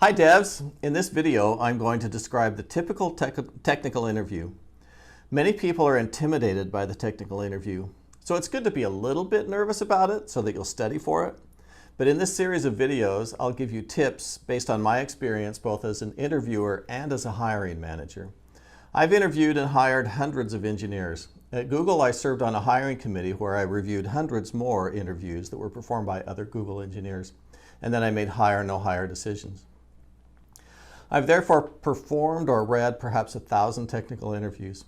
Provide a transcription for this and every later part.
Hi devs! In this video, I'm going to describe the typical technical interview. Many people are intimidated by the technical interview, so it's good to be a little bit nervous about it so that you'll study for it. But in this series of videos, I'll give you tips based on my experience both as an interviewer and as a hiring manager. I've interviewed and hired hundreds of engineers. At Google, I served on a hiring committee where I reviewed hundreds more interviews that were performed by other Google engineers, and then I made hire or no hire decisions. I've therefore performed or read perhaps 1,000 technical interviews.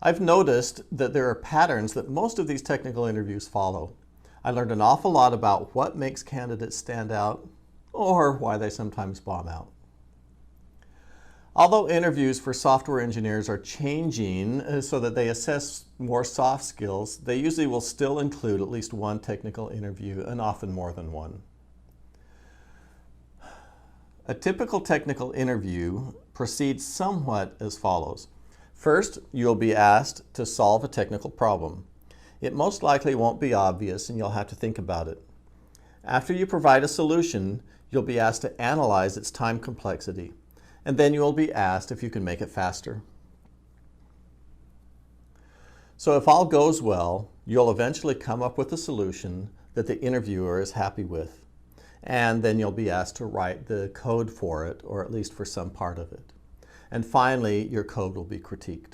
I've noticed that there are patterns that most of these technical interviews follow. I learned an awful lot about what makes candidates stand out or why they sometimes bomb out. Although interviews for software engineers are changing so that they assess more soft skills, they usually will still include at least one technical interview and often more than one. A typical technical interview proceeds somewhat as follows. First, you'll be asked to solve a technical problem. It most likely won't be obvious and you'll have to think about it. After you provide a solution, you'll be asked to analyze its time complexity, and then you'll be asked if you can make it faster. So if all goes well, you'll eventually come up with a solution that the interviewer is happy with. And then you'll be asked to write the code for it, or at least for some part of it. And finally, your code will be critiqued.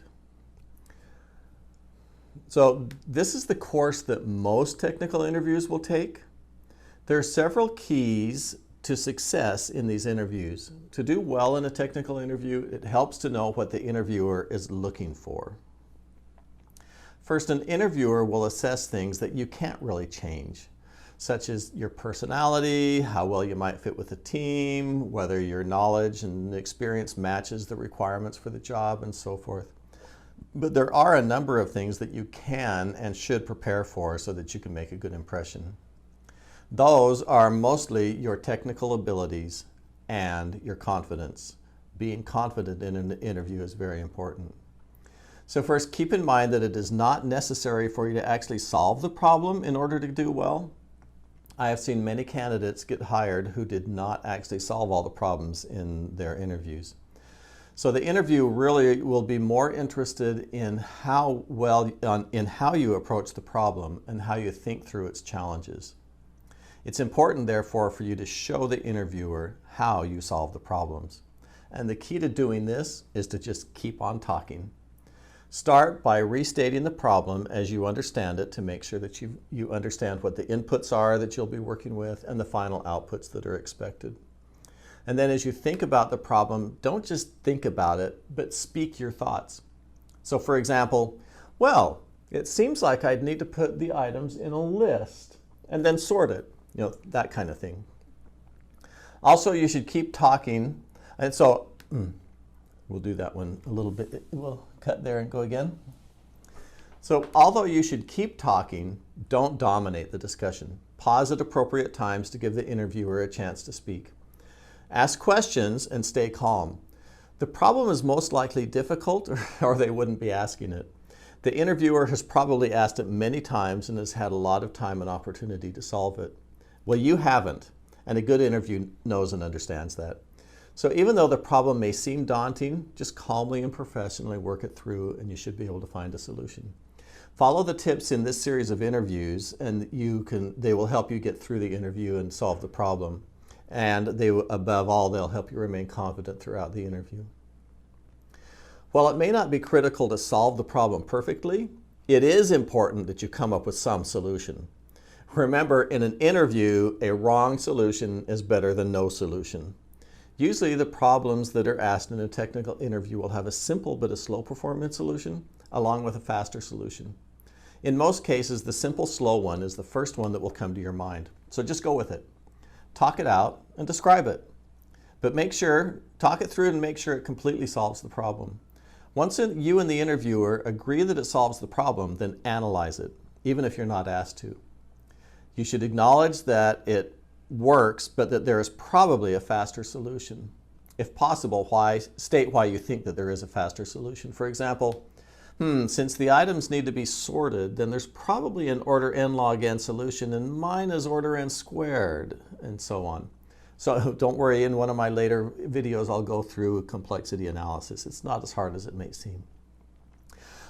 So this is the course that most technical interviews will take. There are several keys to success in these interviews. To do well in a technical interview, it helps to know what the interviewer is looking for. First, an interviewer will assess things that you can't really change, such as your personality, how well you might fit with the team, whether your knowledge and experience matches the requirements for the job, and so forth. But there are a number of things that you can and should prepare for so that you can make a good impression. Those are mostly your technical abilities and your confidence. Being confident in an interview is very important. So first, keep in mind that it is not necessary for you to actually solve the problem in order to do well. I have seen many candidates get hired who did not actually solve all the problems in their interviews. So the interview really will be more interested in how you approach the problem and how you think through its challenges. It's important, therefore, for you to show the interviewer how you solve the problems. And the key to doing this is to just keep on talking. Start by restating the problem as you understand it to make sure that you understand what the inputs are that you'll be working with and the final outputs that are expected. And then as you think about the problem, don't just think about it, but speak your thoughts. So for example, well, it seems like I'd need to put the items in a list and then sort it, that kind of thing. Also, you should keep talking. And so, we'll do that one a little bit. We'll cut there and go again. So although you should keep talking, don't dominate the discussion. Pause at appropriate times to give the interviewer a chance to speak. Ask questions and stay calm. The problem is most likely difficult or they wouldn't be asking it. The interviewer has probably asked it many times and has had a lot of time and opportunity to solve it. Well, you haven't, and a good interview knows and understands that. So even though the problem may seem daunting, just calmly and professionally work it through and you should be able to find a solution. Follow the tips in this series of interviews and they will help you get through the interview and solve the problem. And above all, they'll help you remain confident throughout the interview. While it may not be critical to solve the problem perfectly, it is important that you come up with some solution. Remember, in an interview, a wrong solution is better than no solution. Usually the problems that are asked in a technical interview will have a simple but a slow performance solution along with a faster solution. In most cases, the simple slow one is the first one that will come to your mind. So just go with it. Talk it out and describe it. But talk it through and make sure it completely solves the problem. Once you and the interviewer agree that it solves the problem, then analyze it, even if you're not asked to. You should acknowledge that it works, but that there is probably a faster solution. If possible, state why you think that there is a faster solution. For example, since the items need to be sorted, then there's probably an order n log n solution, and mine is order n squared, and so on. So don't worry, in one of my later videos, I'll go through complexity analysis. It's not as hard as it may seem.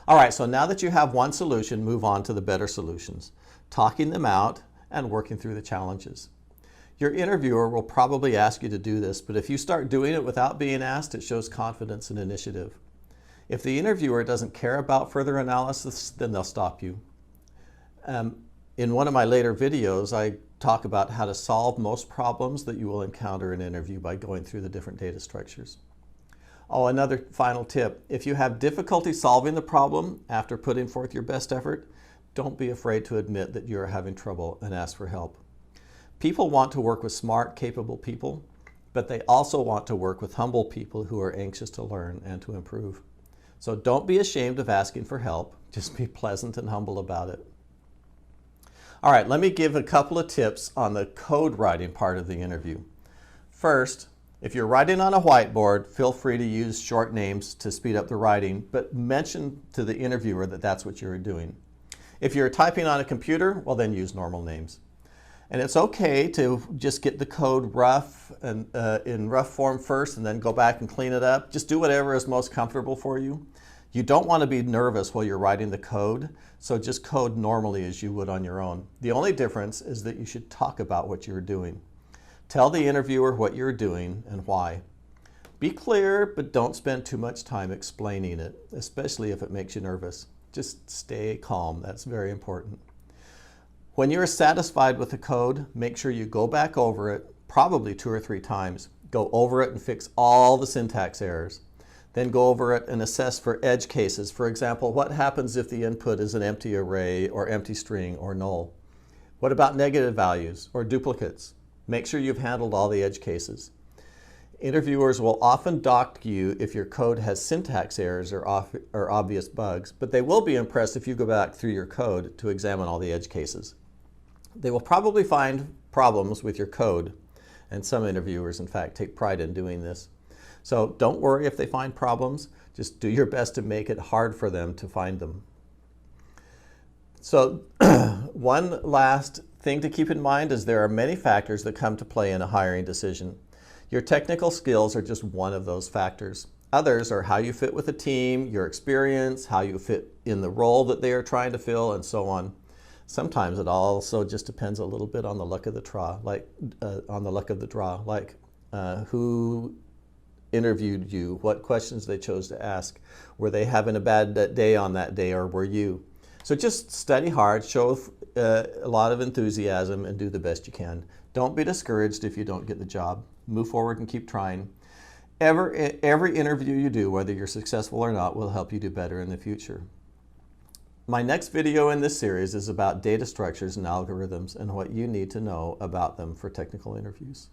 All right, so now that you have one solution, move on to the better solutions, talking them out and working through the challenges. Your interviewer will probably ask you to do this, but if you start doing it without being asked, it shows confidence and initiative. If the interviewer doesn't care about further analysis, then they'll stop you. In one of my later videos, I talk about how to solve most problems that you will encounter in an interview by going through the different data structures. Oh, another final tip. If you have difficulty solving the problem after putting forth your best effort, don't be afraid to admit that you're having trouble and ask for help. People want to work with smart, capable people, but they also want to work with humble people who are anxious to learn and to improve. So don't be ashamed of asking for help. Just be pleasant and humble about it. All right, let me give a couple of tips on the code writing part of the interview. First, if you're writing on a whiteboard, feel free to use short names to speed up the writing, but mention to the interviewer that that's what you're doing. If you're typing on a computer, well then use normal names. And it's okay to just get the code rough and in rough form first and then go back and clean it up. Just do whatever is most comfortable for you. You don't want to be nervous while you're writing the code, so just code normally as you would on your own. The only difference is that you should talk about what you're doing. Tell the interviewer what you're doing and why. Be clear, but don't spend too much time explaining it, especially if it makes you nervous. Just stay calm. That's very important. When you're satisfied with the code, make sure you go back over it, probably 2 or 3 times. Go over it and fix all the syntax errors. Then go over it and assess for edge cases. For example, what happens if the input is an empty array or empty string or null? What about negative values or duplicates? Make sure you've handled all the edge cases. Interviewers will often dock you if your code has syntax errors or obvious bugs, but they will be impressed if you go back through your code to examine all the edge cases. They will probably find problems with your code, and some interviewers, in fact, take pride in doing this. So don't worry if they find problems. Just do your best to make it hard for them to find them. So one last thing to keep in mind is there are many factors that come to play in a hiring decision. Your technical skills are just one of those factors. Others are how you fit with the team, your experience, how you fit in the role that they are trying to fill, and so on. Sometimes it also just depends a little bit on the luck of the draw, like who interviewed you, what questions they chose to ask. Were they having a bad day on that day, or were you? So just study hard, show a lot of enthusiasm, and do the best you can. Don't be discouraged if you don't get the job. Move forward and keep trying. Every interview you do, whether you're successful or not, will help you do better in the future. My next video in this series is about data structures and algorithms and what you need to know about them for technical interviews.